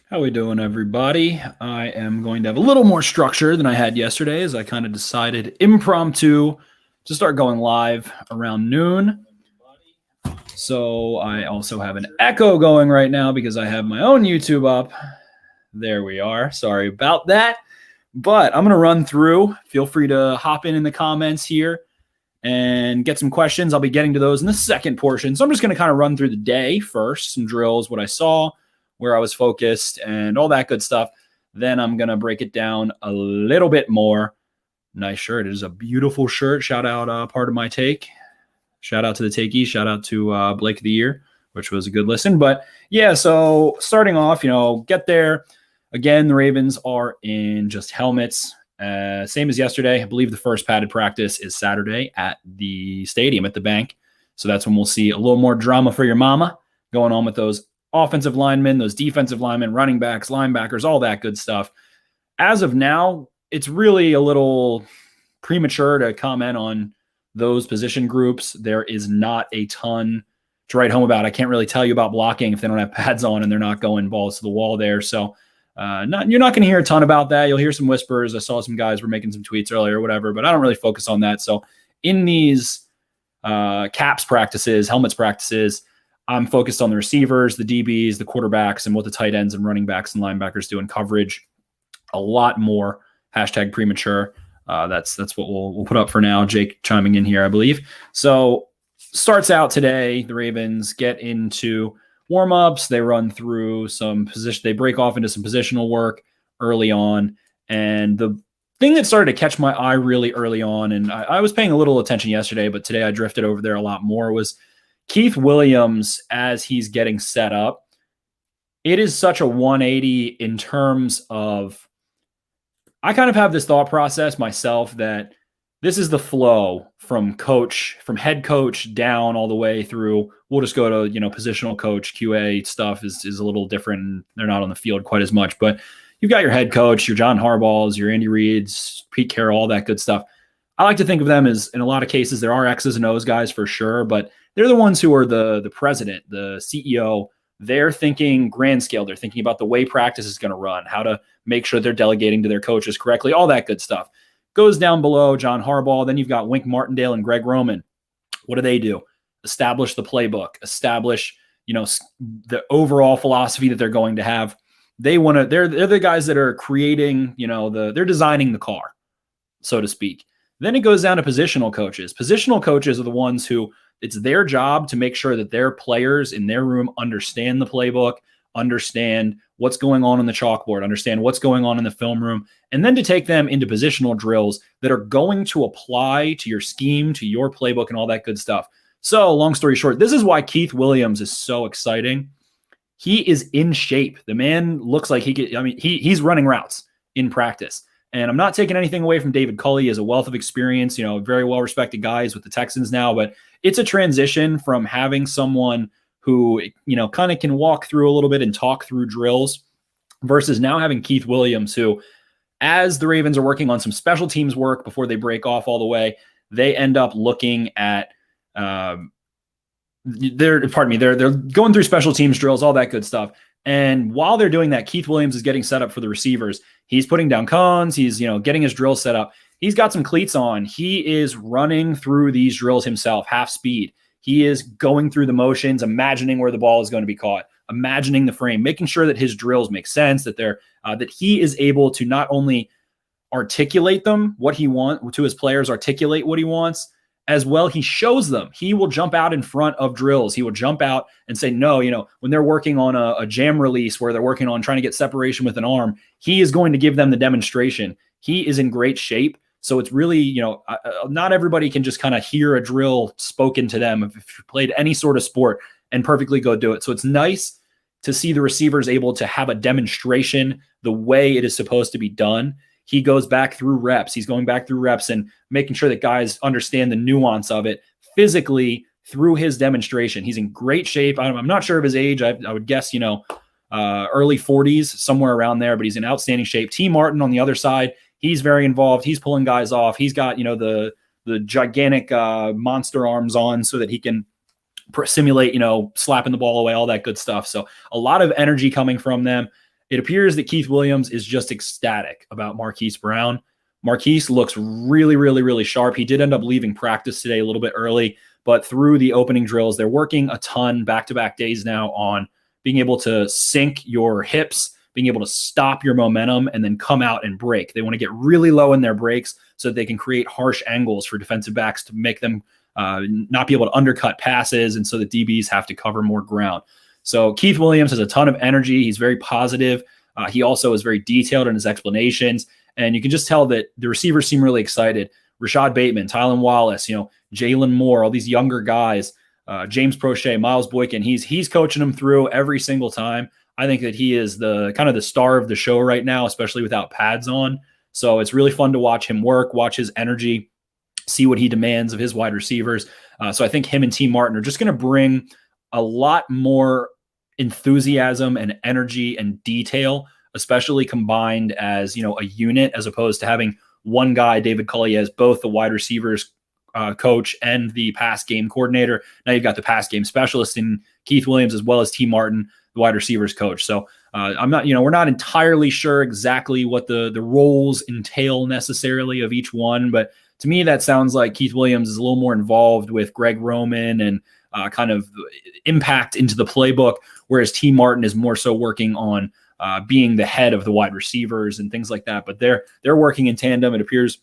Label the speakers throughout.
Speaker 1: How we doing, everybody? I am going to have a little more structure than I had yesterday, as I kind of decided impromptu to start going live around noon. So I also have an echo going right now because I have my own YouTube up. There we are. Sorry about that. But I'm going to run through. Feel free to hop in the comments here and get some questions. I'll be getting to those in the second portion. So I'm just going to kind of run through the day first, some drills, what I saw, where I was focused, and all that good stuff. Then I'm going to break it down a little bit more. Nice shirt. It is a beautiful shirt. Shout out Part of My Take. Shout out to the takey. Shout out to Blake of the Year, which was a good listen. But yeah, so starting off, get there. Again, the Ravens are in just helmets. Same as yesterday. I believe the first padded practice is Saturday at the stadium at the bank. So that's when we'll see a little more drama for your mama going on with those offensive linemen, those defensive linemen, running backs, linebackers, all that good stuff. As of now, it's really a little premature to comment on those position groups. There is not a ton to write home about. I can't really tell you about blocking if they don't have pads on and they're not going balls to the wall there. So you're not going to hear a ton about that. You'll hear some whispers. I saw some guys were making some tweets earlier or whatever, but I don't really focus on that. So in these caps practices, helmets practices, I'm focused on the receivers, the DBs, the quarterbacks, and what the tight ends and running backs and linebackers do in coverage. A lot more hashtag premature. That's what we'll put up for now. Jake chiming in here, I believe. So starts out today, the Ravens get into warm-ups. They run through some position. They break off into some positional work early on. And the thing that started to catch my eye really early on, and I was paying a little attention yesterday, but today I drifted over there a lot more, was Keith Williams as he's getting set up. It is such a 180 in terms of, I kind of have this thought process myself that this is the flow from head coach down all the way through. We'll just go to, positional coach, QA stuff is a little different. They're not on the field quite as much, but you've got your head coach, your John Harbaughs, your Andy Reeds, Pete Carroll, all that good stuff. I like to think of them as, in a lot of cases, there are X's and O's guys for sure, but they're the ones who are the president, the CEO. They're thinking grand scale. They're thinking about the way practice is going to run, how to make sure they're delegating to their coaches correctly, all that good stuff. Goes down below John Harbaugh. Then you've got Wink Martindale and Greg Roman. What do? Establish the playbook, establish, the overall philosophy that they're going to have. They're the guys that are creating, they're designing the car, so to speak. Then it goes down to positional coaches. Positional coaches are the ones who it's their job to make sure that their players in their room understand the playbook, understand what's going on the chalkboard, understand what's going on in the film room, and then to take them into positional drills that are going to apply to your scheme, to your playbook, and all that good stuff. So long story short, this is why Keith Williams is so exciting. He is in shape. The man looks like he's running routes in practice. And I'm not taking anything away from David Culley. He has a wealth of experience, very well-respected guys with the Texans now, but it's a transition from having someone who, kind of can walk through a little bit and talk through drills versus now having Keith Williams, who, as the Ravens are working on some special teams work before they break off all the way, they end up looking at, they're going through special teams drills, all that good stuff. And while they're doing that, Keith Williams is getting set up for the receivers. He's putting down cones. He's, getting his drills set up. He's got some cleats on. He is running through these drills himself, half speed. He is going through the motions, imagining where the ball is going to be caught, imagining the frame, making sure that his drills make sense, that that he is able to not only articulate them, what he wants, to his players, articulate what he wants, as well, he shows them. He will jump out in front of drills. He will jump out and say, no, when they're working on a jam release where they're working on trying to get separation with an arm, he is going to give them the demonstration. He is in great shape. So it's really, not everybody can just kind of hear a drill spoken to them if you played any sort of sport and perfectly go do it. So it's nice to see the receivers able to have a demonstration the way it is supposed to be done. He goes back through reps. He's going back through reps and making sure that guys understand the nuance of it physically through his demonstration. He's in great shape. I'm not sure of his age. I would guess, early 40s, somewhere around there, but he's in outstanding shape. T. Martin on the other side, he's very involved. He's pulling guys off. He's got, the gigantic monster arms on so that he can simulate, slapping the ball away, all that good stuff. So a lot of energy coming from them. it appears that Keith Williams is just ecstatic about Marquise Brown. Marquise looks really, really, really sharp. He did end up leaving practice today a little bit early, but through the opening drills, they're working a ton back-to-back days now on being able to sync your hips, being able to stop your momentum, and then come out and break. They want to get really low in their breaks so that they can create harsh angles for defensive backs to make them not be able to undercut passes, and so the DBs have to cover more ground. So Keith Williams has a ton of energy. He's very positive. He also is very detailed in his explanations, and you can just tell that the receivers seem really excited. Rashad Bateman, Tylan Wallace, Jalen Moore, all these younger guys, James Prochet, Miles Boykin, he's coaching them through every single time. I think that he is the kind of the star of the show right now, especially without pads on. So it's really fun to watch him work, watch his energy, see what he demands of his wide receivers. So I think him and T. Martin are just going to bring a lot more enthusiasm and energy and detail, especially combined as, a unit, as opposed to having one guy, David Culley, as both the wide receivers coach and the pass game coordinator. Now you've got the pass game specialist in Keith Williams, as well as T. Martin, the wide receivers coach. So we're not entirely sure exactly what the roles entail necessarily of each one, but to me, that sounds like Keith Williams is a little more involved with Greg Roman and kind of impact into the playbook, whereas T. Martin is more so working on being the head of the wide receivers and things like that. But they're working in tandem. It appears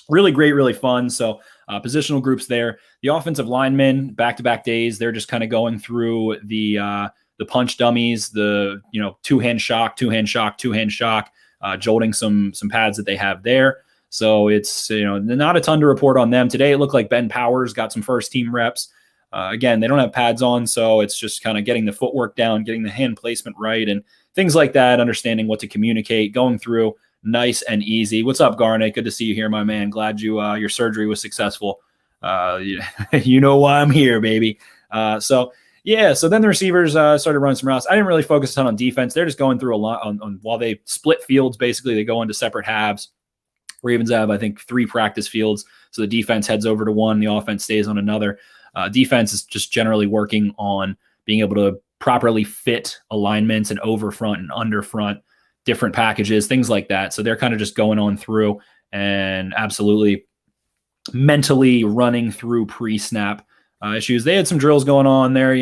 Speaker 1: really great, really fun. So positional groups there. The offensive linemen, back-to-back days, they're just kind of going through the punch dummies, the two-hand shock, jolting some pads that they have there. So it's not a ton to report on them. Today it looked like Ben Powers got some first-team reps. Again, they don't have pads on, so it's just kind of getting the footwork down, getting the hand placement right, and things like that, understanding what to communicate, going through nice and easy. What's up, Garnet? Good to see you here, my man. Glad your surgery was successful. You know why I'm here, baby. So then the receivers started running some routes. I didn't really focus a ton on defense. They're just going through a lot on while they split fields. Basically, they go into separate halves. Ravens have, I think, 3 practice fields, so the defense heads over to one, the offense stays on another. Defense is just generally working on being able to properly fit alignments and over front and under front, different packages, things like that. So they're kind of just going on through and absolutely mentally running through pre-snap issues. They had some drills going on there,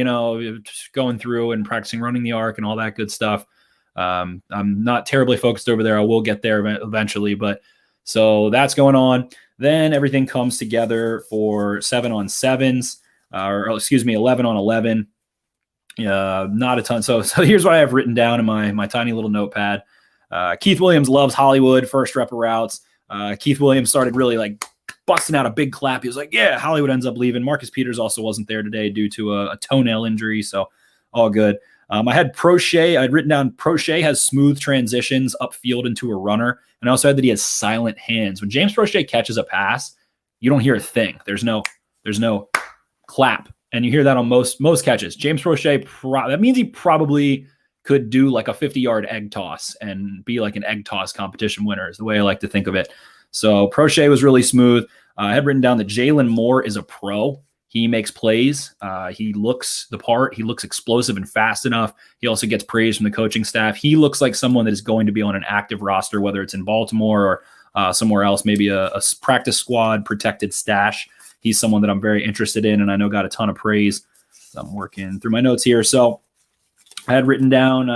Speaker 1: just going through and practicing running the arc and all that good stuff. I'm not terribly focused over there. I will get there eventually, but so that's going on. Then everything comes together for 7-on-7s, 11-on-11. Not a ton. So here's what I have written down in my tiny little notepad. Keith Williams loves Hollywood, first rep of routes. Keith Williams started really busting out a big clap. He was like, yeah, Hollywood ends up leaving. Marcus Peters also wasn't there today due to a toenail injury, so all good. I had Prochet. I'd written down Prochet has smooth transitions upfield into a runner, and I also had that he has silent hands. When James Prochet catches a pass, you don't hear a thing. There's no clap, and you hear that on most catches. James Prochet, that means he probably could do like a 50-yard egg toss and be like an egg toss competition winner is the way I like to think of it. So Prochet was really smooth. I had written down that Jalen Moore is a pro. He makes plays. He looks the part. He looks explosive and fast enough. He also gets praise from the coaching staff. He looks like someone that is going to be on an active roster, whether it's in Baltimore or somewhere else, maybe a practice squad protected stash. He's someone that I'm very interested in, and I know got a ton of praise. So I'm working through my notes here. So I had written down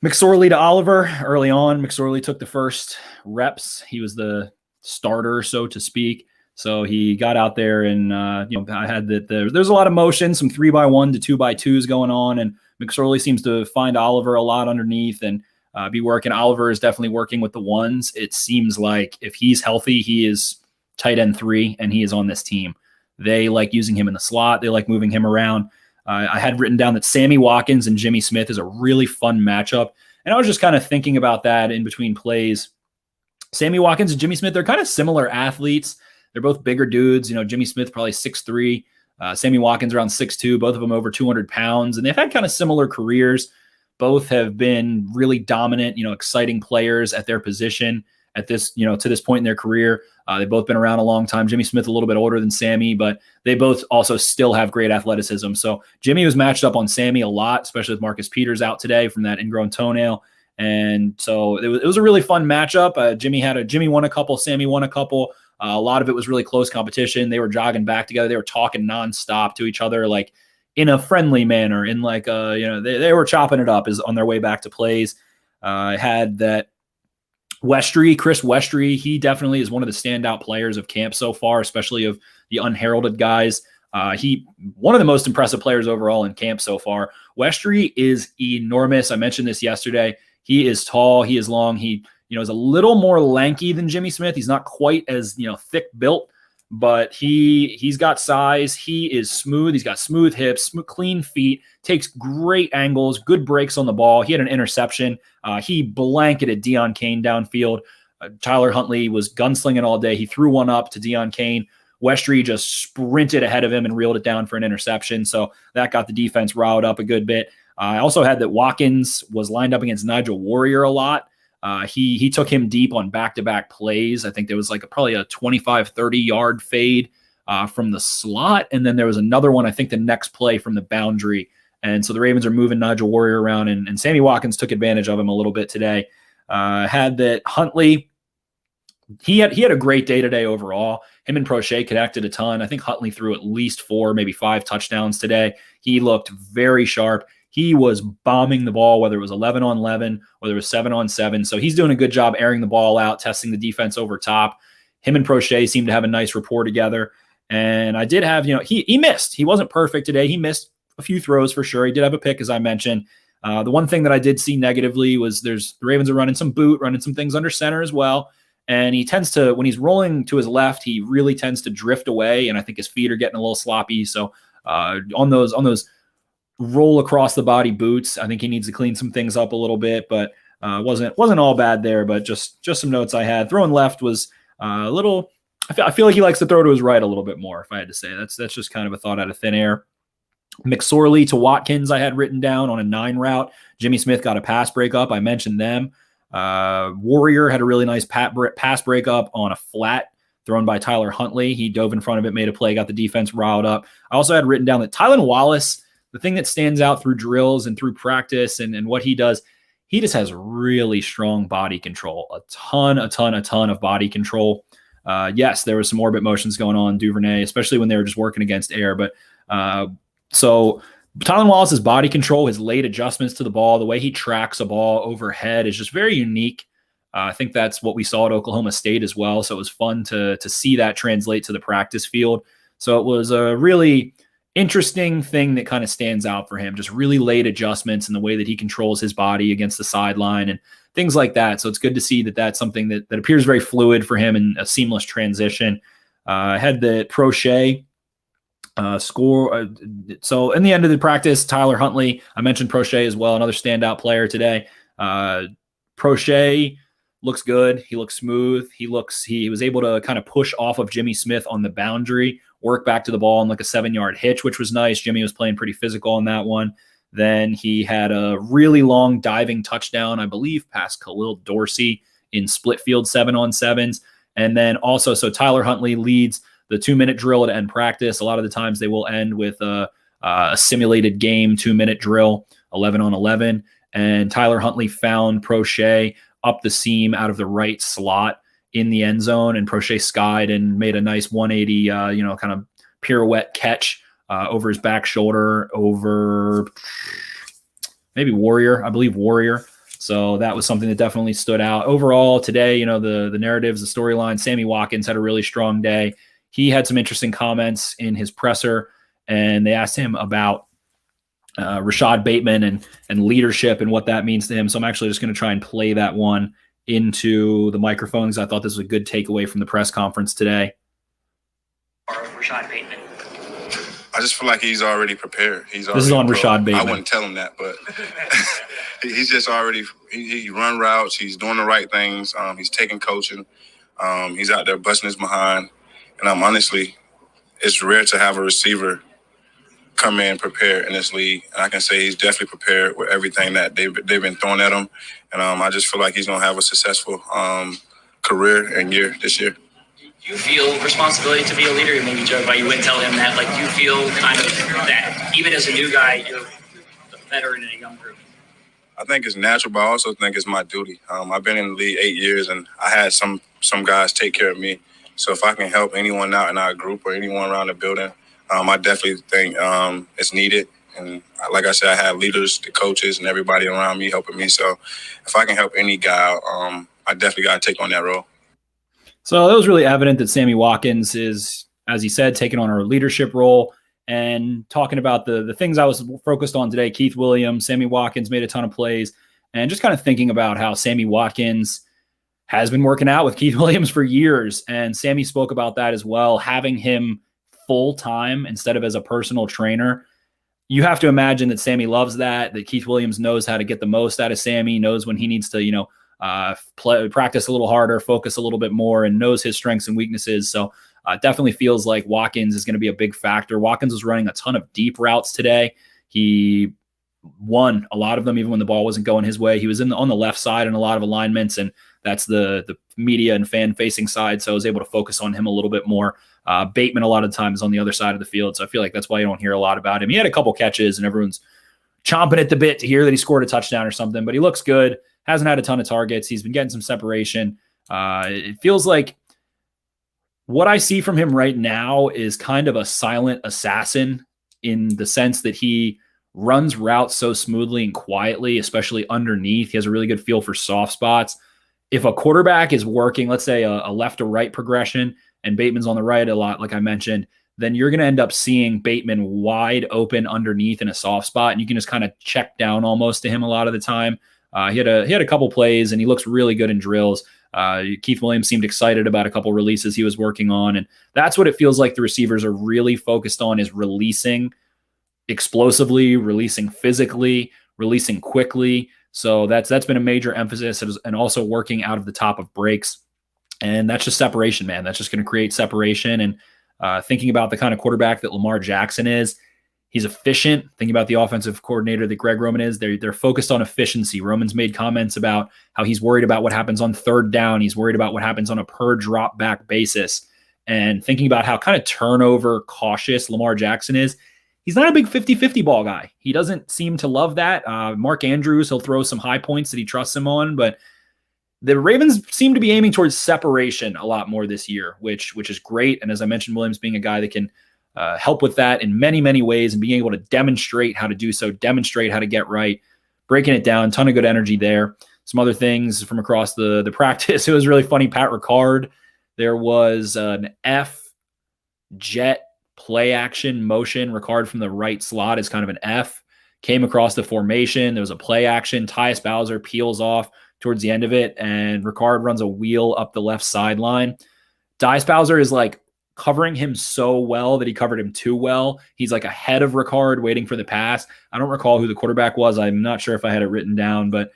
Speaker 1: McSorley to Oliver early on. McSorley took the first reps. He was the starter, so to speak. So he got out there and, I had there's a lot of motion, some 3x1 to 2x2s going on. And McSorley seems to find Oliver a lot underneath and be working. Oliver is definitely working with the ones. It seems like if he's healthy, he is tight end 3 and he is on this team. They like using him in the slot. They like moving him around. I had written down that Sammy Watkins and Jimmy Smith is a really fun matchup. And I was just kind of thinking about that in between plays. Sammy Watkins and Jimmy Smith, they're kind of similar athletes. They're both bigger dudes. Jimmy Smith probably 6'3", Sammy Watkins around 6'2", both of them over 200 pounds. And they've had kind of similar careers. Both have been really dominant, exciting players at their position. at this, to this point in their career. They've both been around a long time. Jimmy Smith a little bit older than Sammy, but they both also still have great athleticism. So Jimmy was matched up on Sammy a lot, especially with Marcus Peters out today from that ingrown toenail. And so it was a really fun matchup. Jimmy won a couple, Sammy won a couple. A lot of it was really close competition. They were jogging back together. They were talking nonstop to each other, like in a friendly manner, in like, they were chopping it up as on their way back to plays. I had that Chris Westry, he definitely is one of the standout players of camp so far, especially of the unheralded guys. One of the most impressive players overall in camp so far. Westry is enormous. I mentioned this yesterday. He is tall. He is long. He, is a little more lanky than Jimmy Smith. He's not quite as, thick built, but he's got size. He is smooth. He's got smooth hips, clean feet, takes great angles, good breaks on the ball. He had an interception. He blanketed Deion Kane downfield. Tyler Huntley was gunslinging all day. He threw one up to Deion Kane. Westry just sprinted ahead of him and reeled it down for an interception. So that got the defense riled up a good bit. I also had that Watkins was lined up against Nigel Warrior a lot. He took him deep on back-to-back plays. I think there was probably a 25, 30-yard fade from the slot. And then there was another one, I think the next play from the boundary. And so the Ravens are moving Nigel Warrior around, and Sammy Watkins took advantage of him a little bit today. Had that Huntley. He had a great day today overall. Him and Prochet connected a ton. I think Huntley threw at least 4, maybe 5 touchdowns today. He looked very sharp. He was bombing the ball, whether it was 11 on 11, whether it was 7 on 7. So he's doing a good job airing the ball out, testing the defense over top. Him and Prochet seem to have a nice rapport together. And I did have, he missed. He wasn't perfect today. He missed a few throws for sure. He did have a pick, as I mentioned. The one thing that I did see negatively was the Ravens are running some boot, running some things under center as well. And he tends to, when he's rolling to his left, he really tends to drift away. And I think his feet are getting a little sloppy. So on those roll across the body boots, I think he needs to clean some things up a little bit, but wasn't all bad there. But just some notes I had. Throwing left was a little, I feel like he likes to throw to his right a little bit more, if I had to say. That's just kind of a thought out of thin air. McSorley to Watkins I had written down on a 9 route. Jimmy Smith got a pass breakup. I mentioned them. Warrior had a really nice pass breakup on a flat thrown by Tyler Huntley. He dove in front of it, made a play, got the defense riled up. I also had written down that Tylan Wallace, the thing that stands out through drills and through practice and what he does, he just has really strong body control, a ton of body control. Yes, there was some orbit motions going on, Duvernay, especially when they were just working against air. But so Tylan Wallace's body control, his late adjustments to the ball, the way he tracks a ball overhead is just very unique. I think that's what we saw at Oklahoma State as well. So it was fun to see that translate to the practice field. So it was a really interesting thing that kind of stands out for him, just really late adjustments and the way that he controls his body against the sideline and things like that. So it's good to see that that's something that appears very fluid for him and a seamless transition. I had the Prochet score. So in the end of the practice, Tyler Huntley, I mentioned Prochet as well, another standout player today. Prochet looks good. He looks smooth. He was able to kind of push off of Jimmy Smith on the boundary, work back to the ball and like a 7-yard hitch, which was nice. Jimmy was playing pretty physical on that one. Then he had a really long diving touchdown, I believe, past Khalil Dorsey in split field 7-on-7s. And then also, so Tyler Huntley leads the 2-minute drill at end practice. A lot of the times they will end with a simulated game 2-minute drill, 11-on-11. And Tyler Huntley found Prochet up the seam out of the right slot in the end zone, and Prochet skied and made a nice 180, kind of pirouette catch over his back shoulder over maybe Warrior, I believe Warrior. So that was something that definitely stood out. Overall today, the narratives, the storyline, Sammy Watkins had a really strong day. He had some interesting comments in his presser, and they asked him about Rashad Bateman and leadership and what that means to him. So I'm actually just going to try and play that one into the microphone because I thought this was a good takeaway from the press conference today.
Speaker 2: Rashad Bateman. I just feel like he's already prepared. This
Speaker 1: is on Rashad Bateman.
Speaker 2: I wouldn't tell him that, but he's just already he run routes. He's doing the right things. He's taking coaching. He's out there busting his behind. And honestly, it's rare to have a receiver come in prepared in this league. And I can say he's definitely prepared with everything that they've been throwing at him. And I just feel like he's going to have a successful career and year this year.
Speaker 3: Do you feel responsibility to be a leader? Maybe joke about you wouldn't tell him that. Like, do you feel kind of that even as a new guy, you're a veteran in a young group?
Speaker 2: I think it's natural, but I also think it's my duty. I've been in the league 8 years, and I had some guys take care of me. So if I can help anyone out in our group or anyone around the building, I definitely think it's needed. And like I said, I have leaders, the coaches, and everybody around me helping me. So if I can help any guy, I definitely got to take on that role.
Speaker 1: So it was really evident that Sammy Watkins is, as he said, taking on a leadership role and talking about the things I was focused on today. Keith Williams, Sammy Watkins made a ton of plays, and just kind of thinking about how Sammy Watkins has been working out with Keith Williams for years. And Sammy spoke about that as well, having him full time instead of as a personal trainer. You have to imagine that Sammy loves that Keith Williams knows how to get the most out of Sammy, knows when he needs to, practice a little harder, focus a little bit more, and knows his strengths and weaknesses. So definitely feels like Watkins is going to be a big factor. Watkins was running a ton of deep routes today. He won a lot of them, even when the ball wasn't going his way. He was on the left side in a lot of alignments, and that's the media and fan-facing side, so I was able to focus on him a little bit more. Bateman a lot of times on the other side of the field, so I feel like that's why you don't hear a lot about him. He had a couple catches, and everyone's chomping at the bit to hear that he scored a touchdown or something, but he looks good. Hasn't had a ton of targets. He's been getting some separation. It feels like what I see from him right now is kind of a silent assassin in the sense that he runs routes so smoothly and quietly, especially underneath. He has a really good feel for soft spots. If a quarterback is working, let's say a left to right progression, and Bateman's on the right a lot, like I mentioned, then you're going to end up seeing Bateman wide open underneath in a soft spot, and you can just kind of check down almost to him a lot of the time. He had a couple plays, and he looks really good in drills. Keith Williams seemed excited about a couple releases he was working on, and that's what it feels like the receivers are really focused on, is releasing explosively, releasing physically, releasing quickly. So that's been a major emphasis, and also working out of the top of breaks. And that's just separation, man. That's just going to create separation. And thinking about the kind of quarterback that Lamar Jackson is, he's efficient. Thinking about the offensive coordinator that Greg Roman is, they're focused on efficiency. Roman's made comments about how he's worried about what happens on third down. He's worried about what happens on a per drop back basis. And thinking about how kind of turnover cautious Lamar Jackson is, he's not a big 50-50 ball guy. He doesn't seem to love that. Mark Andrews, he'll throw some high points that he trusts him on, but the Ravens seem to be aiming towards separation a lot more this year, which is great. And as I mentioned, Williams being a guy that can help with that in many, many ways, and being able to demonstrate how to do so, demonstrate how to get right, breaking it down, ton of good energy there. Some other things from across the practice. It was really funny. Pat Ricard, there was an F jet play action motion. Ricard from the right slot is kind of an F, came across the formation. There was a play action. Tyus Bowser peels off towards the end of it, and Ricard runs a wheel up the left sideline. Tyus Bowser is like covering him so well that he covered him too well. He's like ahead of Ricard waiting for the pass. I don't recall who the quarterback was. I'm not sure if I had it written down, but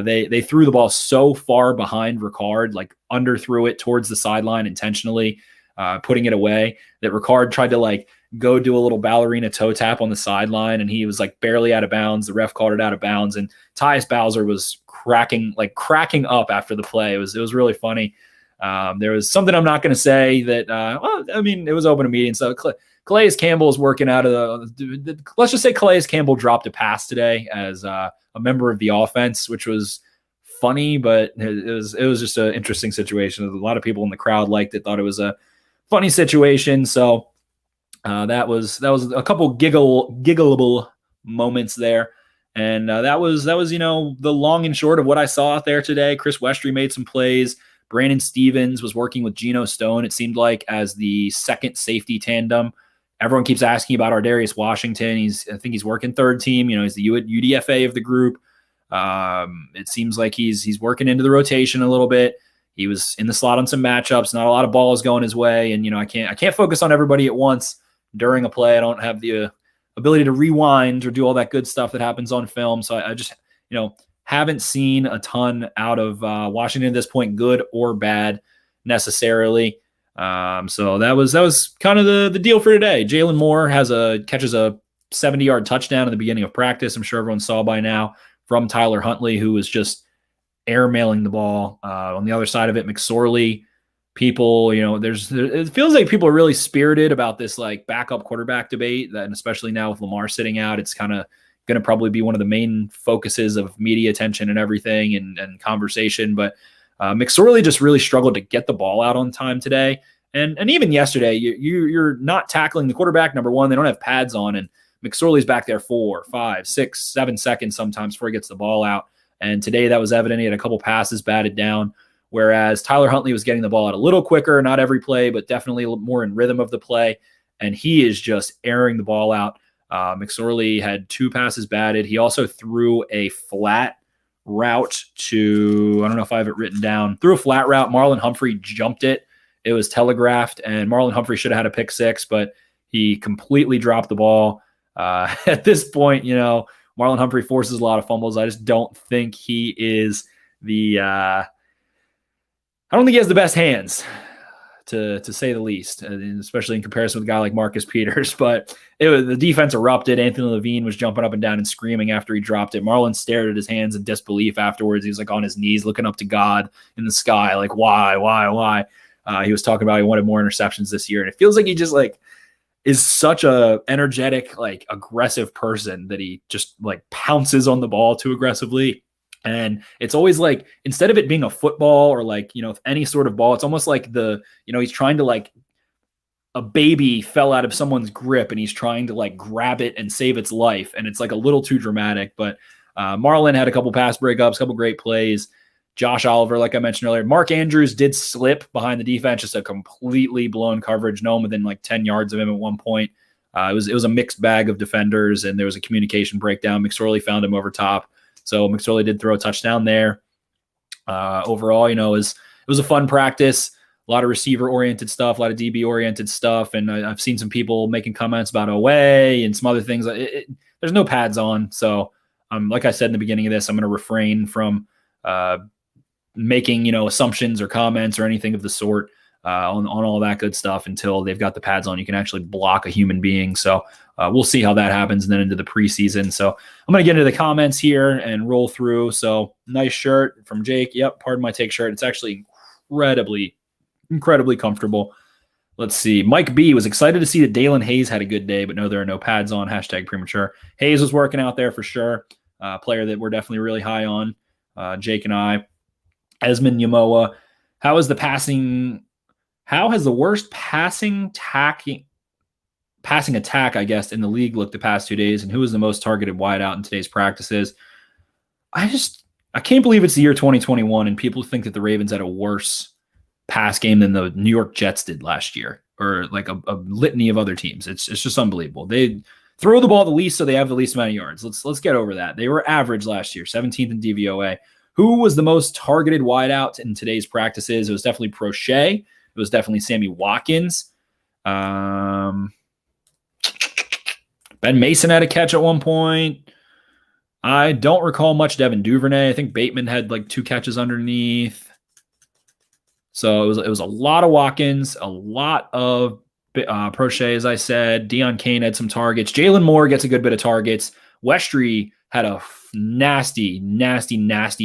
Speaker 1: they threw the ball so far behind Ricard, like underthrew it towards the sideline intentionally, putting it away, that Ricard tried to like go do a little ballerina toe tap on the sideline, and he was like barely out of bounds. The ref called it out of bounds, and Tyus Bowser was cracking up after the play. It was really funny. There was something I'm not going to say that, it was open to meeting. So Calais Campbell is working out of let's just say Calais Campbell dropped a pass today as a member of the offense, which was funny, but it was just an interesting situation. A lot of people in the crowd liked it, thought it was a funny situation. So that was a couple giggleable moments there. And that was the long and short of what I saw out there today. Chris Westry made some plays. Brandon Stevens was working with Geno Stone, it seemed like, as the second safety tandem. Everyone keeps asking about Ardarius Washington. I think he's working third team. He's the UDFA of the group. It seems like he's working into the rotation a little bit. He was in the slot on some matchups. Not a lot of balls going his way, and I can't focus on everybody at once during a play. I don't have the ability to rewind or do all that good stuff that happens on film. So I just, haven't seen a ton out of Washington at this point, good or bad necessarily. So that was kind of the deal for today. Jalen Moore catches a 70-yard touchdown at the beginning of practice. I'm sure everyone saw by now, from Tyler Huntley, who was just airmailing the ball. On the other side of it, McSorley, people, it feels like people are really spirited about this like backup quarterback debate, and especially now with Lamar sitting out, it's kind of going to probably be one of the main focuses of media attention and everything and conversation. But McSorley just really struggled to get the ball out on time today. And even yesterday, you're not tackling the quarterback. Number one, they don't have pads on, and McSorley's back there 4, 5, 6, 7 seconds sometimes before he gets the ball out. And today that was evident. He had a couple passes batted down, whereas Tyler Huntley was getting the ball out a little quicker, not every play, but definitely more in rhythm of the play. And he is just airing the ball out. McSorley had 2 passes batted. He also threw a flat route to, I don't know if I have it written down, threw a flat route. Marlon Humphrey jumped it. It was telegraphed, and Marlon Humphrey should have had a pick 6, but he completely dropped the ball. At this point, Marlon Humphrey forces a lot of fumbles. I just don't think he is I don't think he has the best hands, to say the least, especially in comparison with a guy like Marcus Peters. But the defense erupted. Anthony Levine was jumping up and down and screaming after he dropped it. Marlon stared at his hands in disbelief afterwards. He was like on his knees looking up to God in the sky, like, why? He was talking about he wanted more interceptions this year. And it feels like he just like is such a energetic, like aggressive person that he just like pounces on the ball too aggressively. And it's always like, instead of it being a football or like, any sort of ball, it's almost like he's trying to like a baby fell out of someone's grip and he's trying to like grab it and save its life. And it's like a little too dramatic, but Marlon had a couple pass breakups, couple great plays. Josh Oliver, like I mentioned earlier, Mark Andrews did slip behind the defense, just a completely blown coverage. No one within like 10 yards of him at one point. It was a mixed bag of defenders, and there was a communication breakdown. McSorley found him over top. So McSorley did throw a touchdown there. Overall, it was a fun practice, a lot of receiver-oriented stuff, a lot of DB-oriented stuff, and I've seen some people making comments about away and some other things. There's no pads on, so like I said in the beginning of this, I'm going to refrain from making assumptions or comments or anything of the sort on all that good stuff until they've got the pads on. You can actually block a human being. So we'll see how that happens, and then into the preseason. So I'm going to get into the comments here and roll through. So nice shirt from Jake. Yep, pardon my take shirt. It's actually incredibly comfortable. Let's see. Mike B was excited to see that Dalen Hayes had a good day, but no, there are no pads on. #premature. Hayes was working out there for sure. Player that we're definitely really high on. Jake and I. Esmond Yamoa. How has the worst passing attack, I guess, in the league looked the past 2 days, and who is the most targeted wideout in today's practices? I can't believe it's the year 2021 and people think that the Ravens had a worse pass game than the New York Jets did last year, or like a litany of other teams. It's just unbelievable. They throw the ball the least, so they have the least amount of yards. Let's get over that. They were average last year, 17th in DVOA. Who was the most targeted wideout in today's practices? It was definitely Prochet. It was definitely Sammy Watkins. Ben Mason had a catch at one point. I don't recall much Devin Duvernay. I think Bateman had like 2 catches underneath. So it was a lot of Watkins, a lot of Prochet, as I said. Deion Kane had some targets. Jalen Moore gets a good bit of targets. Westry had a nasty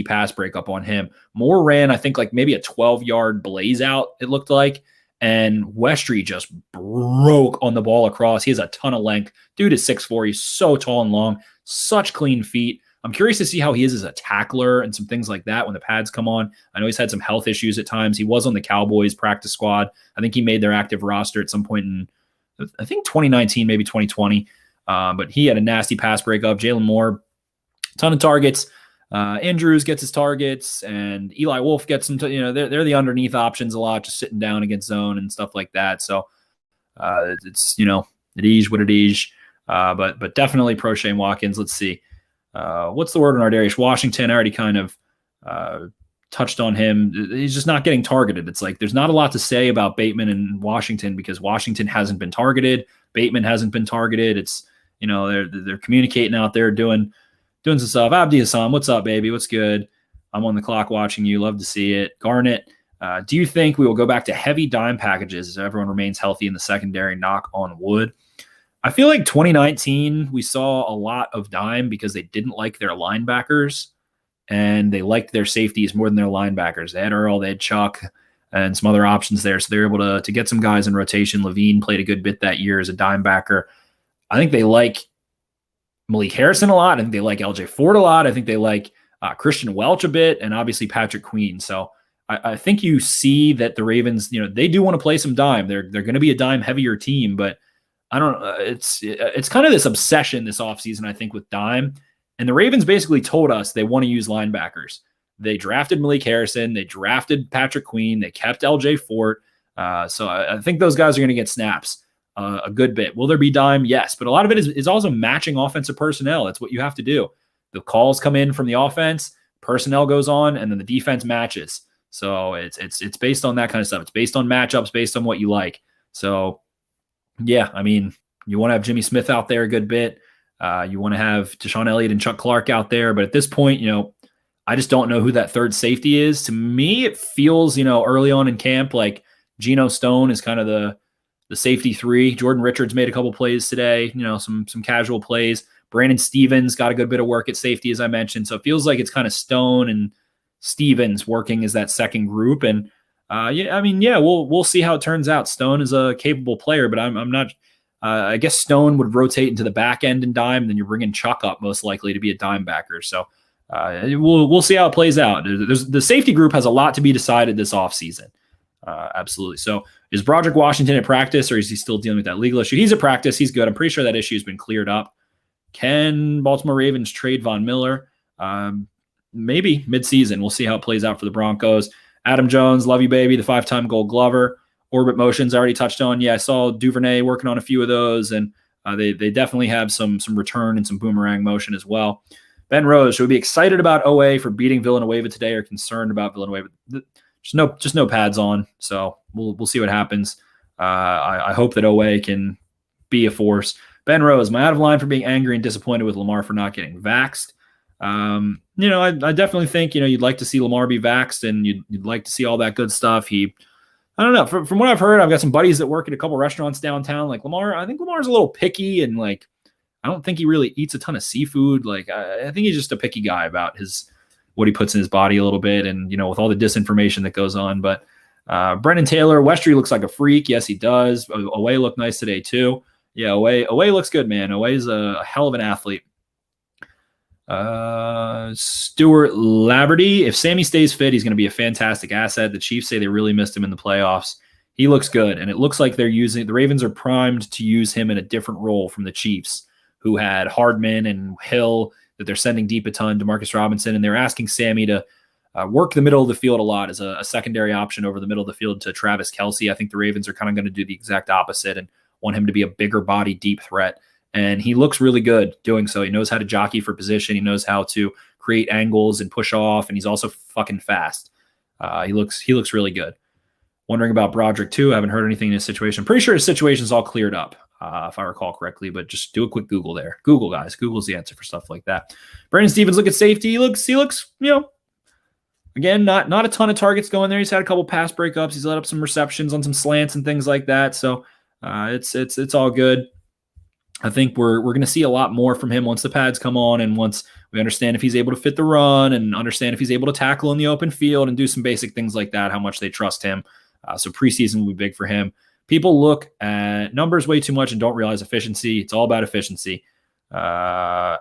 Speaker 1: pass breakup on him. Moore ran, I think, like maybe a 12-yard blaze out, it looked like. And Westry just broke on the ball across. He has a ton of length. Dude is 6'4". He's so tall and long. Such clean feet. I'm curious to see how he is as a tackler and some things like that when the pads come on. I know he's had some health issues at times. He was on the Cowboys practice squad. I think he made their active roster at some point in, I think, 2019, maybe 2020. But he had a nasty pass breakup. Jalen Moore, ton of targets. Andrews gets his targets, and Eli Wolf gets some. They're the underneath options a lot, just sitting down against zone and stuff like that. So it's it is what it is. But definitely Prochet and Watkins. Let's see. What's the word on Ardarius Washington? I already kind of touched on him. He's just not getting targeted. It's like there's not a lot to say about Bateman and Washington because Washington hasn't been targeted. Bateman hasn't been targeted. It's they're communicating out there doing some stuff. Abdi Hassan, what's up, baby? What's good? I'm on the clock watching you. Love to see it. Garnet, do you think we will go back to heavy dime packages as everyone remains healthy in the secondary? Knock on wood. I feel like 2019, we saw a lot of dime because they didn't like their linebackers. and they liked their safeties more than their linebackers. They had Earl, they had Chuck, and some other options there. So they were able to get some guys in rotation. Levine played a good bit that year as a dime backer. I think they like Malik Harrison a lot. I think they like LJ Ford a lot. I think they like Christian Welch a bit, and obviously Patrick Queen. So I think you see that the Ravens, they do want to play some dime. They're going to be a dime heavier team, but I don't. It's kind of this obsession this offseason, I think, with dime. And the Ravens basically told us they want to use linebackers. They drafted Malik Harrison. They drafted Patrick Queen. They kept LJ Fort. So I think those guys are going to get snaps a good bit. Will there be dime? Yes. But a lot of it is also matching offensive personnel. That's what you have to do. The calls come in from the offense, personnel goes on, and then the defense matches. So it's based on that kind of stuff. It's based on matchups, based on what you like. So, yeah, I mean, you want to have Jimmy Smith out there a good bit. You want to have Deshaun Elliott and Chuck Clark out there. But at this point, I just don't know who that third safety is. To me, it feels, early on in camp, like Geno Stone is kind of the safety 3. Jordan Richards made a couple plays today, some casual plays. Brandon Stevens got a good bit of work at safety, as I mentioned. So it feels like it's kind of Stone and Stevens working as that second group. And we'll see how it turns out. Stone is a capable player, but I'm not. I guess Stone would rotate into the back end and dime. Then you're bringing Chuck up most likely to be a dime backer. So we'll see how it plays out. The safety group has a lot to be decided this offseason. Absolutely. So is Broderick Washington at practice, or is he still dealing with that legal issue? He's at practice. He's good. I'm pretty sure that issue has been cleared up. Can Baltimore Ravens trade Von Miller? Maybe midseason. We'll see how it plays out for the Broncos. Adam Jones, love you, baby, the 5-time Gold Glover. Orbit motions I already touched on. Yeah, I saw Duvernay working on a few of those, and they definitely have some return and some boomerang motion as well. Ben Rose, should we be excited about OA for beating Villanueva today, or concerned about Villanueva? Just no pads on, so we'll see what happens. I hope that OA can be a force. Ben Rose, am I out of line for being angry and disappointed with Lamar for not getting vaxxed? I definitely think, you'd like to see Lamar be vaxxed, and you'd like to see all that good stuff. I don't know. From what I've heard, I've got some buddies that work at a couple restaurants downtown. Like Lamar, I think Lamar's a little picky, and I don't think he really eats a ton of seafood. I think he's just a picky guy about what he puts in his body a little bit, and with all the disinformation that goes on. But Brennan Taylor, Westry looks like a freak. Yes, he does. Away looked nice today too. Yeah, Away looks good, man. Away's a hell of an athlete. Stuart Laverty, if Sammy stays fit, he's going to be a fantastic asset. The Chiefs say they really missed him in the playoffs. He looks good, and it looks like the Ravens are primed to use him in a different role from the Chiefs, who had Hardman and Hill that they're sending deep a ton, Demarcus Robinson, and they're asking Sammy to work the middle of the field a lot as a secondary option over the middle of the field to Travis Kelce. I think the Ravens are kind of going to do the exact opposite and want him to be a bigger body, deep threat. And he looks really good doing so. He knows how to jockey for position. He knows how to create angles and push off, and he's also fucking fast. He looks really good. Wondering about Broderick too. I haven't heard anything in his situation. I'm pretty sure his situation's all cleared up, if I recall correctly, but just do a quick Google there. Google, guys. Google's the answer for stuff like that. Brandon Stevens, look at safety. He looks, again, not a ton of targets going there. He's had a couple pass breakups. He's let up some receptions on some slants and things like that. So it's all good. I think we're going to see a lot more from him once the pads come on, and once we understand if he's able to fit the run, and understand if he's able to tackle in the open field and do some basic things like that, how much they trust him. So preseason will be big for him. People look at numbers way too much and don't realize efficiency. It's all about efficiency. Alexander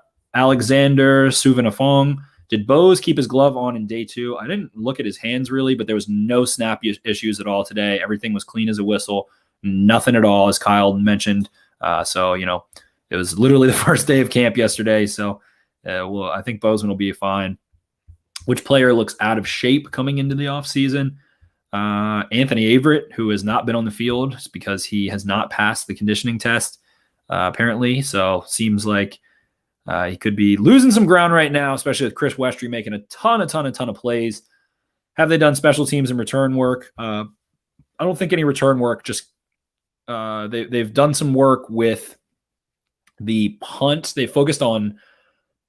Speaker 1: Suvanafong, did Bose keep his glove on in day 2? I didn't look at his hands really, but there was no snap issues at all today. Everything was clean as a whistle. Nothing at all, as Kyle mentioned. So, it was literally the first day of camp yesterday. So, I think Bozeman will be fine. Which player looks out of shape coming into the offseason? Anthony Averett, who has not been on the field because he has not passed the conditioning test, apparently. So, seems like he could be losing some ground right now, especially with Chris Westry making a ton of plays. Have they done special teams and return work? I don't think any return work, just they've done some work with the punt. They focused on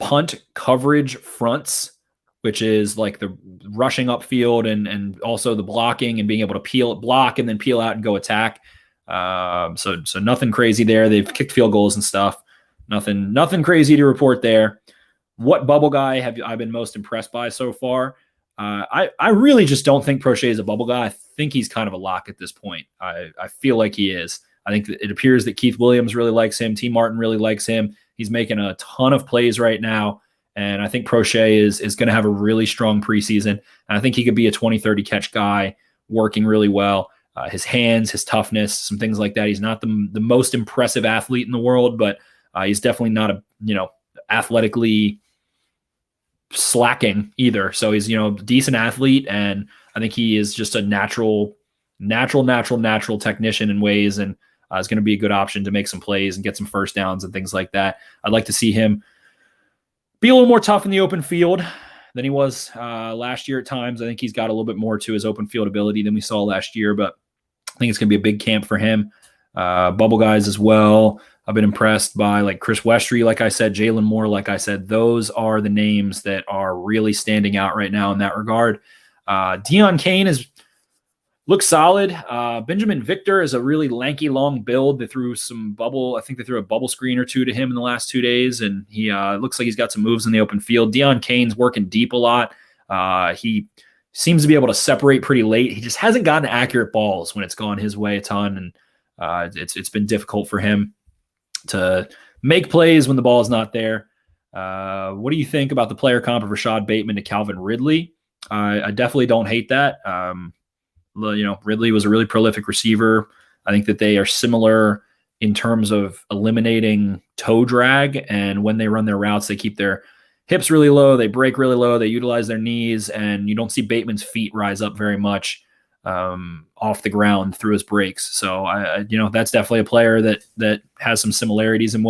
Speaker 1: punt coverage fronts, which is like the rushing upfield and also the blocking and being able to block and then peel out and go attack. So nothing crazy there. They've kicked field goals and stuff. Nothing crazy to report there. What bubble guy have I been most impressed by so far? I really just don't think Prochet is a bubble guy. I think he's kind of a lock at this point. I feel like he is. I think that it appears that Keith Williams really likes him. T. Martin really likes him. He's making a ton of plays right now. And I think Prochet is going to have a really strong preseason. And I think he could be a 20, 30 catch guy working really well. His hands, his toughness, some things like that. He's not the most impressive athlete in the world, but he's definitely not a, athletically slacking either. So he's, a decent athlete. And I think he is just a natural technician in ways. And is going to be a good option to make some plays and get some first downs and things like that. I'd like to see him be a little more tough in the open field than he was last year at times. I think he's got a little bit more to his open field ability than we saw last year, but I think it's going to be a big camp for him. Bubble guys as well. I've been impressed by like Chris Westry, like I said, Jalen Moore, like I said. Those are the names that are really standing out right now in that regard. Deion Kane looks solid. Benjamin Victor is a really lanky, long build. They threw some bubble. I think they threw a bubble screen or two to him in the last 2 days, and he looks like he's got some moves in the open field. Deion Kane's working deep a lot. He seems to be able to separate pretty late. He just hasn't gotten accurate balls when it's gone his way a ton, and it's been difficult for him to make plays when the ball is not there. What do you think about the player comp of Rashad Bateman to Calvin Ridley? I definitely don't hate that. Ridley was a really prolific receiver. I think that they are similar in terms of eliminating toe drag. And when they run their routes, they keep their hips really low. They break really low. They utilize their knees, and you don't see Bateman's feet rise up very much off the ground through his breaks. So that's definitely a player that has some similarities in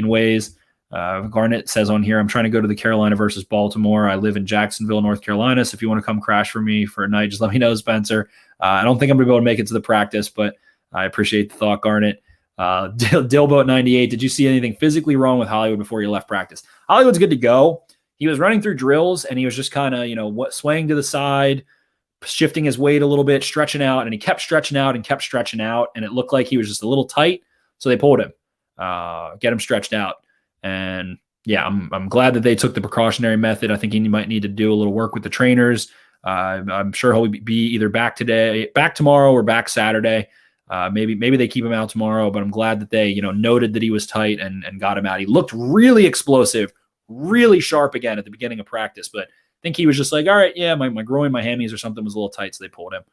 Speaker 1: ways. Garnett says on here, I'm trying to go to the Carolina versus Baltimore. I live in Jacksonville, North Carolina. So if you want to come crash for me for a night, just let me know, Spencer. I don't think I'm going to be able to make it to the practice, but I appreciate the thought, Garnett. Dillboat 98. Did you see anything physically wrong with Hollywood before you left practice? Hollywood's good to go. He was running through drills, and he was just kind of, swaying to the side, shifting his weight a little bit, stretching out, and he kept stretching out, and it looked like he was just a little tight. So they pulled him, get him stretched out. And yeah, I'm glad that they took the precautionary method. I think he might need to do a little work with the trainers. I'm sure he'll be either back tomorrow, or back Saturday. Maybe they keep him out tomorrow, but I'm glad that they, noted that he was tight and got him out. He looked really explosive, really sharp again at the beginning of practice, but I think he was just like, all right, yeah, my groin, my hammies or something was a little tight, so they pulled him.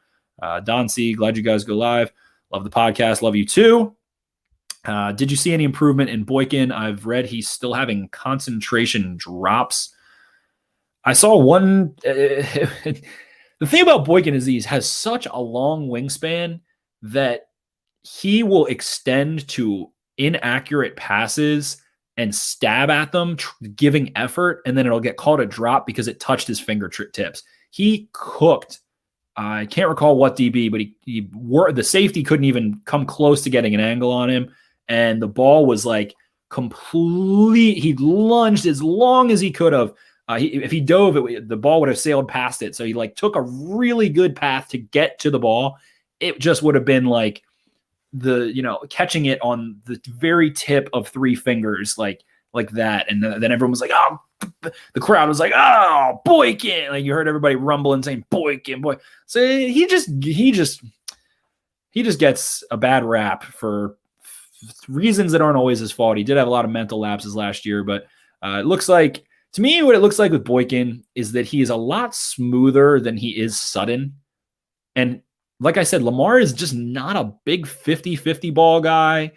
Speaker 1: Don C, glad you guys go live. Love the podcast. Love you too. Did you see any improvement in Boykin? I've read he's still having concentration drops. I saw one. The thing about Boykin is he has such a long wingspan that he will extend to inaccurate passes and stab at them, giving effort, and then it'll get called a drop because it touched his fingertips. He cooked. I can't recall what DB, but the safety couldn't even come close to getting an angle on him. And the ball was like he lunged as long as he could have. If he dove, the ball would have sailed past it. So he took a really good path to get to the ball. It just would have been like catching it on the very tip of three fingers, like that. And then everyone was like, oh, the crowd was like, oh, Boykin. Like you heard everybody rumbling saying Boykin, boy. So he just gets a bad rap for reasons that aren't always his fault. He did have a lot of mental lapses last year, but it looks like, to me, what it looks like with Boykin is that he is a lot smoother than he is sudden. And like I said, Lamar is just not a big 50-50 ball guy.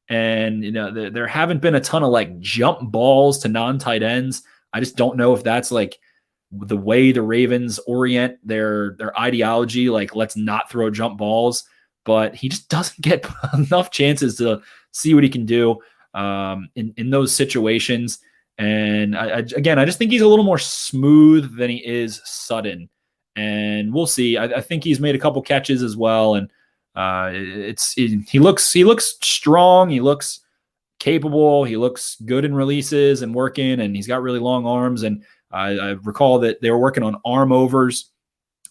Speaker 1: And, there haven't been a ton of jump balls to non-tight ends. I just don't know if that's the way the Ravens orient their ideology. Let's not throw jump balls, but he just doesn't get enough chances to see what he can do in those situations. And I just think he's a little more smooth than he is sudden. And we'll see. I think he's made a couple catches as well, and he looks strong. He looks capable. He looks good in releases and working, and he's got really long arms. And I recall that they were working on arm overs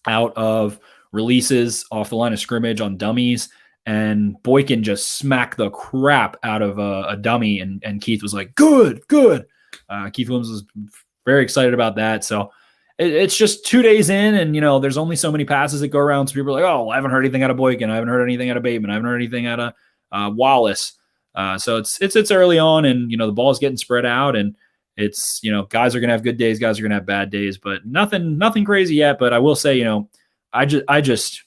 Speaker 1: out of releases off the line of scrimmage on dummies, and Boykin just smacked the crap out of a dummy, and Keith was like, good. Keith Williams was very excited about that. So it's just 2 days in, and there's only so many passes that go around. So people are like, oh, I haven't heard anything out of Boykin. I haven't heard anything out of Bateman. I haven't heard anything out of Wallace. So it's early on, and the ball is getting spread out, and it's guys are gonna have good days, guys are gonna have bad days, but nothing crazy yet. But I will say, I just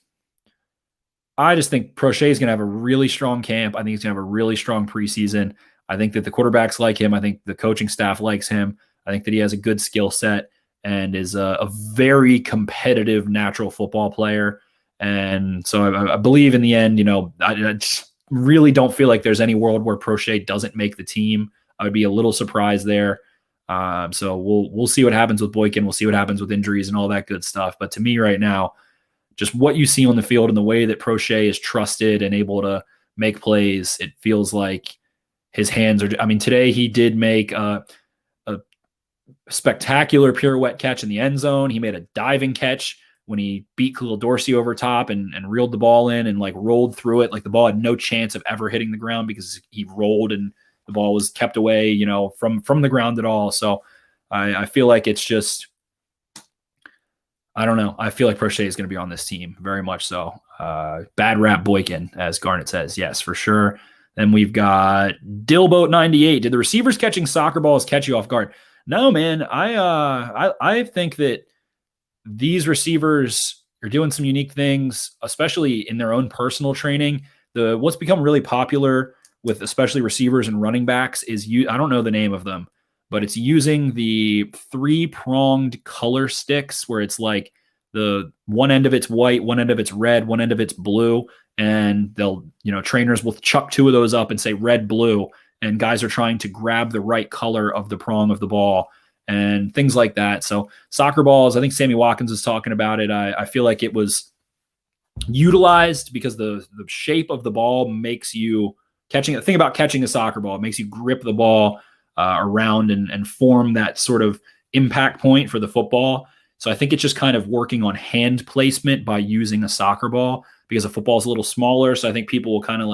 Speaker 1: think Prochet is gonna have a really strong camp. I think he's gonna have a really strong preseason. I think that the quarterbacks like him. I think the coaching staff likes him. I think that he has a good skill set and is a very competitive natural football player. And so I believe in the end, I just really don't feel like there's any world where Prochet doesn't make the team. I would be a little surprised there. So we'll see what happens with Boykin. We'll see what happens with injuries and all that good stuff. But to me right now, just what you see on the field and the way that Prochet is trusted and able to make plays, it feels like his hands are. I mean, today he did make a spectacular pirouette catch in the end zone. He made a diving catch when he beat Khalil Dorsey over top and reeled the ball in and rolled through it. Like the ball had no chance of ever hitting the ground because he rolled and the ball was kept away, from the ground at all. So I feel like it's just, I don't know. I feel like Prochet is going to be on this team very much so. Bad rap Boykin, as Garnet says. Yes, for sure. Then we've got Dillboat98. Did the receivers catching soccer balls catch you off guard? No, man. I think that these receivers are doing some unique things, especially in their own personal training. What's become really popular with especially receivers and running backs is I don't know the name of them, but it's using the 3-pronged color sticks where it's like the one end of it's white, one end of it's red, one end of it's blue. And they'll, trainers will chuck 2 of those up and say red, blue. And guys are trying to grab the right color of the prong of the ball and things like that. So soccer balls, I think Sammy Watkins was talking about it. I feel like it was utilized because the shape of the ball makes you think about catching a soccer ball. It makes you grip the ball around and form that sort of impact point for the football. So I think it's just kind of working on hand placement by using a soccer ball because a football is a little smaller. So I think people will kind of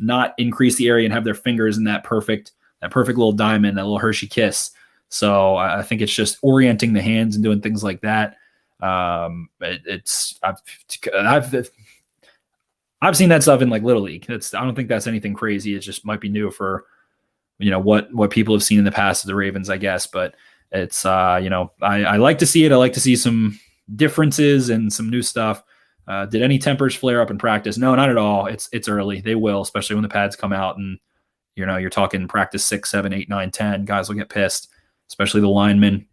Speaker 1: not increase the area and have their fingers in that perfect little diamond, that little Hershey kiss. So I think it's just orienting the hands and doing things like that. I've seen that stuff in Little League. I don't think that's anything crazy. It just might be new for, what people have seen in the past of the Ravens, I guess. But it's, I like to see it. I like to see some differences and some new stuff. Did any tempers flare up in practice? No, not at all. It's early. They will, especially when the pads come out and, you're talking practice 6, 7, 8, 9, 10. Guys will get pissed, especially the linemen.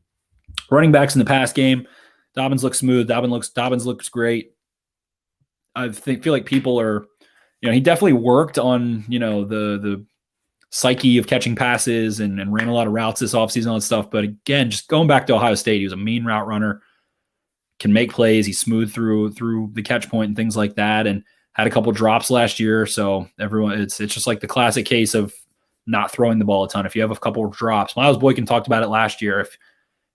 Speaker 1: Running backs in the pass game, Dobbins looks smooth. Dobbins looks great. I feel like people are, he definitely worked on, the psyche of catching passes and ran a lot of routes this offseason and stuff. But again, just going back to Ohio State, he was a mean route runner, can make plays. He's smooth through the catch point and things like that, and had a couple drops last year. So everyone, it's just like the classic case of not throwing the ball a ton. If you have a couple of drops, Miles Boykin talked about it last year.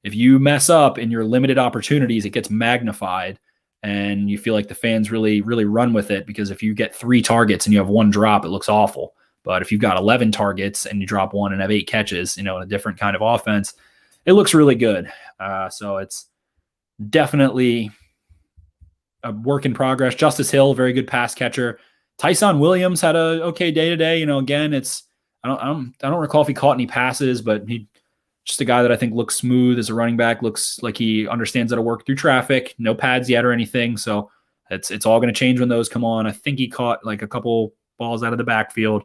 Speaker 1: If you mess up in your limited opportunities, it gets magnified. And you feel like the fans really, really run with it because if you get 3 targets and you have 1 drop, it looks awful. But if you've got 11 targets and you drop 1 and have 8 catches, in a different kind of offense, it looks really good. So it's definitely a work in progress. Justice Hill, very good pass catcher. Tyson Williams had a okay day today. Again, I don't recall if he caught any passes, but he just a guy that I think looks smooth as a running back, looks like he understands how to work through traffic, no pads yet or anything. So it's all going to change when those come on. I think he caught a couple balls out of the backfield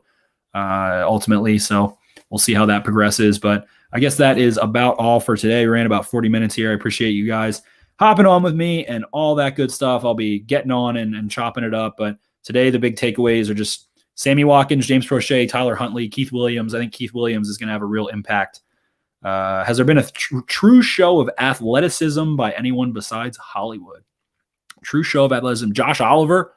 Speaker 1: ultimately. So we'll see how that progresses. But I guess that is about all for today. We ran about 40 minutes here. I appreciate you guys hopping on with me and all that good stuff. I'll be getting on and chopping it up. But today the big takeaways are just Sammy Watkins, James Prochet, Tyler Huntley, Keith Williams. I think Keith Williams is going to have a real impact. Has there been a true show of athleticism by anyone besides Hollywood? True show of athleticism. Josh Oliver,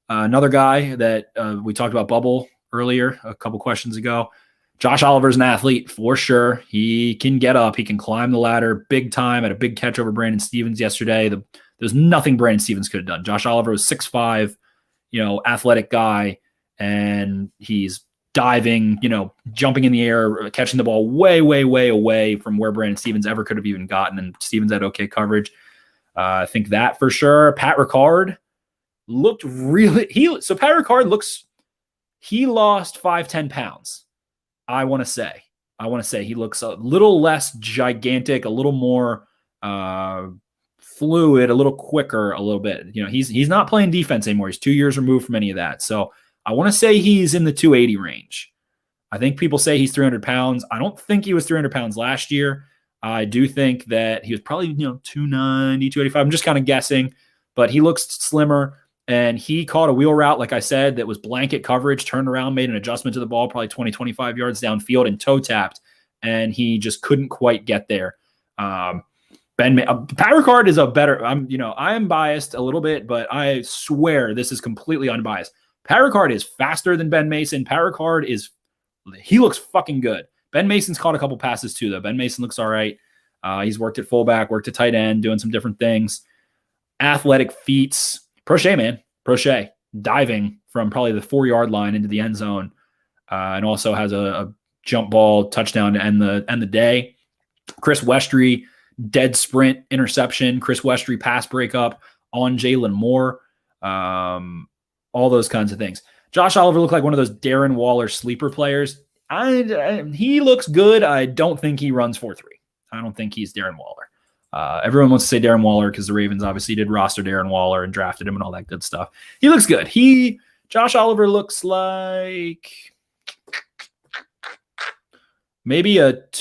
Speaker 1: another guy that we talked about Bubble earlier, a couple questions ago. Josh Oliver's an athlete for sure. He can get up. He can climb the ladder big time. Had a big catch over Brandon Stevens yesterday. There's nothing Brandon Stevens could have done. Josh Oliver was 6'5", athletic guy, and he's diving, jumping in the air, catching the ball way, way, way away from where Brandon Stevens ever could have even gotten. And Stevens had okay coverage. I think that for sure. Pat Ricard looked really, Pat Ricard he lost 5-10 pounds. I want to say he looks a little less gigantic, a little more fluid, a little quicker, a little bit. He's not playing defense anymore. He's 2 years removed from any of that. So I want to say he's in the 280 range. I think people say he's 300 pounds. I don't think he was 300 pounds last year. I do think that he was probably, 290, 285. I'm just kind of guessing, but he looks slimmer. And he caught a wheel route, like I said, that was blanket coverage, turned around, made an adjustment to the ball, probably 20, 25 yards downfield and toe tapped. And he just couldn't quite get there. Pat Ricard is a better, I am biased a little bit, but I swear this is completely unbiased. Pat Ricard is faster than Ben Mason. Pat Ricard he looks fucking good. Ben Mason's caught a couple passes too, though. Ben Mason looks all right. He's worked at fullback, worked at tight end, doing some different things. Athletic feats. Prochet, man. Prochet. Diving from probably the 4-yard line into the end zone. And also has a jump ball touchdown to end the day. Chris Westry, dead sprint interception. Chris Westry pass breakup on Jalen Moore. All those kinds of things. Josh Oliver looked like one of those Darren Waller sleeper players. He looks good. I don't think he runs 4.3. I don't think he's Darren Waller. Everyone wants to say Darren Waller because the Ravens obviously did roster Darren Waller and drafted him and all that good stuff. He looks good. Josh Oliver looks like maybe like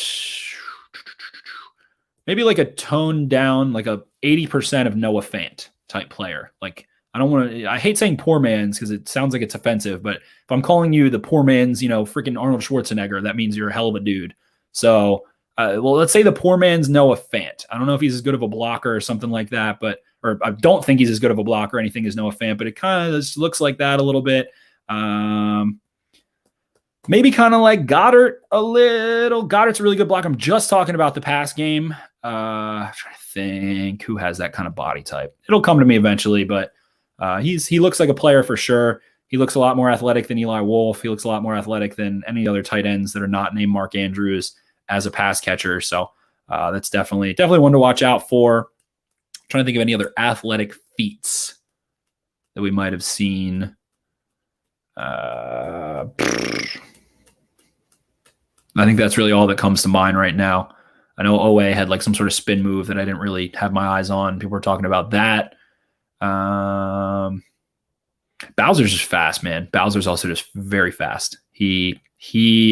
Speaker 1: a toned down, like a 80% of Noah Fant type player. Like I hate saying poor man's because it sounds like it's offensive, but if I'm calling you the poor man's, freaking Arnold Schwarzenegger, that means you're a hell of a dude. So, let's say the poor man's Noah Fant. I don't know if he's as good of a blocker or something like that, or I don't think he's as good of a blocker or anything as Noah Fant, but it kind of looks like that a little bit. Maybe kind of like Goddard a little. Goddard's a really good blocker. I'm just talking about the pass game. I'm trying to think who has that kind of body type. It'll come to me eventually, but he looks like a player for sure. He looks a lot more athletic than Eli Wolf. He looks a lot more athletic than any other tight ends that are not named Mark Andrews as a pass catcher. So that's definitely one to watch out for. I'm trying to think of any other athletic feats that we might have seen. I think that's really all that comes to mind right now. I know OA had like some sort of spin move that I didn't really have my eyes on. People were talking about that. Bowser's just fast, man. Bowser's also just very fast. He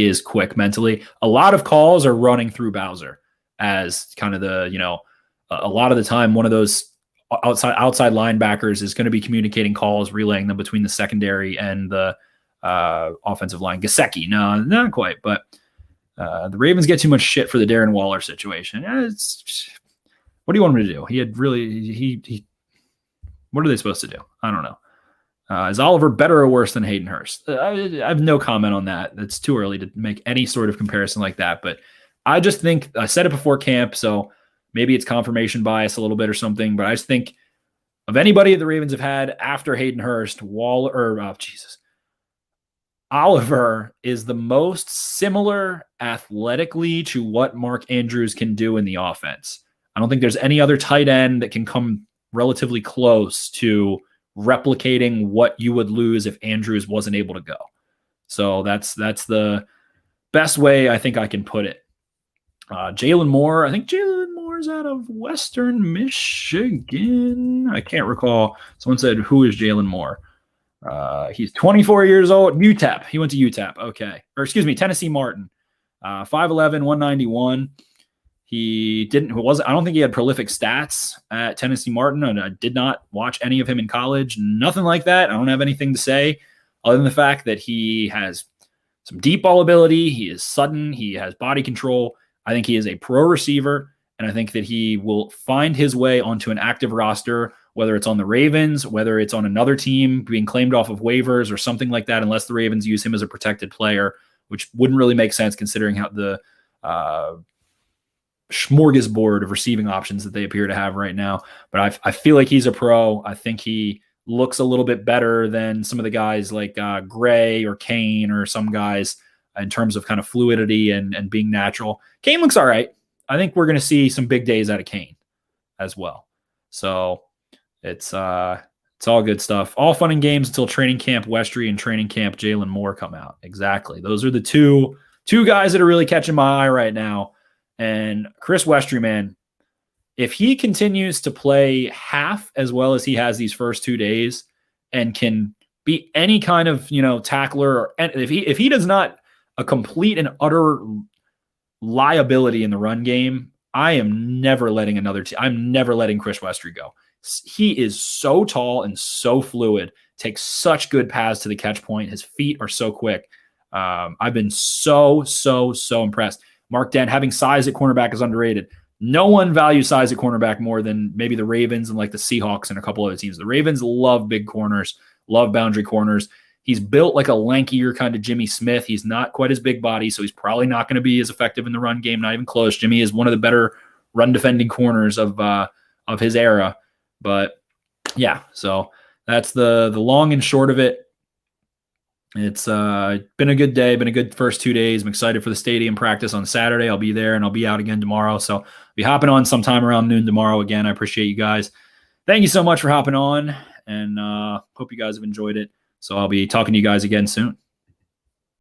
Speaker 1: is quick mentally. A lot of calls are running through Bowser as kind of a lot of the time, one of those outside linebackers is going to be communicating calls, relaying them between the secondary and the offensive line. Gesicki, no, not quite, but the Ravens get too much shit for the Darren Waller situation. What do you want him to do? What are they supposed to do? I don't know. Is Oliver better or worse than Hayden Hurst? I have no comment on that. It's too early to make any sort of comparison like that. But I just think I said it before camp, so maybe it's confirmation bias a little bit or something. But I just think of anybody the Ravens have had after Hayden Hurst, Oliver is the most similar athletically to what Mark Andrews can do in the offense. I don't think there's any other tight end that can come relatively close to replicating what you would lose if Andrews wasn't able to go. So that's the best way I think I can put it. Jalen Moore, I think Jalen Moore's out of Western Michigan. I can't recall. Someone said, who is Jalen Moore? He's 24 years old. UTEP. He went to UTEP. Okay. Or excuse me, Tennessee Martin. 5'11", 191. I don't think he had prolific stats at Tennessee Martin, and I did not watch any of him in college. Nothing like that. I don't have anything to say other than the fact that he has some deep ball ability. He is sudden. He has body control. I think he is a pro receiver, and I think that he will find his way onto an active roster, whether it's on the Ravens, whether it's on another team being claimed off of waivers or something like that, unless the Ravens use him as a protected player, which wouldn't really make sense considering how the smorgasbord of receiving options that they appear to have right now. But I feel like he's a pro. I think he looks a little bit better than some of the guys like Gray or Kane or some guys in terms of kind of fluidity and being natural. Kane looks all right. I think we're going to see some big days out of Kane as well. So it's all good stuff. All fun and games until training camp Westry and training camp Jalen Moore come out. Exactly. Those are the two guys that are really catching my eye right now. And Chris Westry, man, if he continues to play half as well as he has these first 2 days and can be any kind of, tackler, or if he does not a complete and utter liability in the run game, I am never letting I'm never letting Chris Westry go. He is so tall and so fluid, takes such good paths to the catch point. His feet are so quick. I've been so impressed. Mark Dent, having size at cornerback is underrated. No one values size at cornerback more than maybe the Ravens and like the Seahawks and a couple other teams. The Ravens love big corners, love boundary corners. He's built like a lankier kind of Jimmy Smith. He's not quite as big body, so he's probably not going to be as effective in the run game, not even close. Jimmy is one of the better run defending corners of his era. But yeah, so that's the long and short of it. It's been a good day, been a good first 2 days. I'm excited for the stadium practice on Saturday. I'll be there and I'll be out again tomorrow. So I'll be hopping on sometime around noon tomorrow again. I appreciate you guys. Thank you so much for hopping on, and hope you guys have enjoyed it. So I'll be talking to you guys again soon.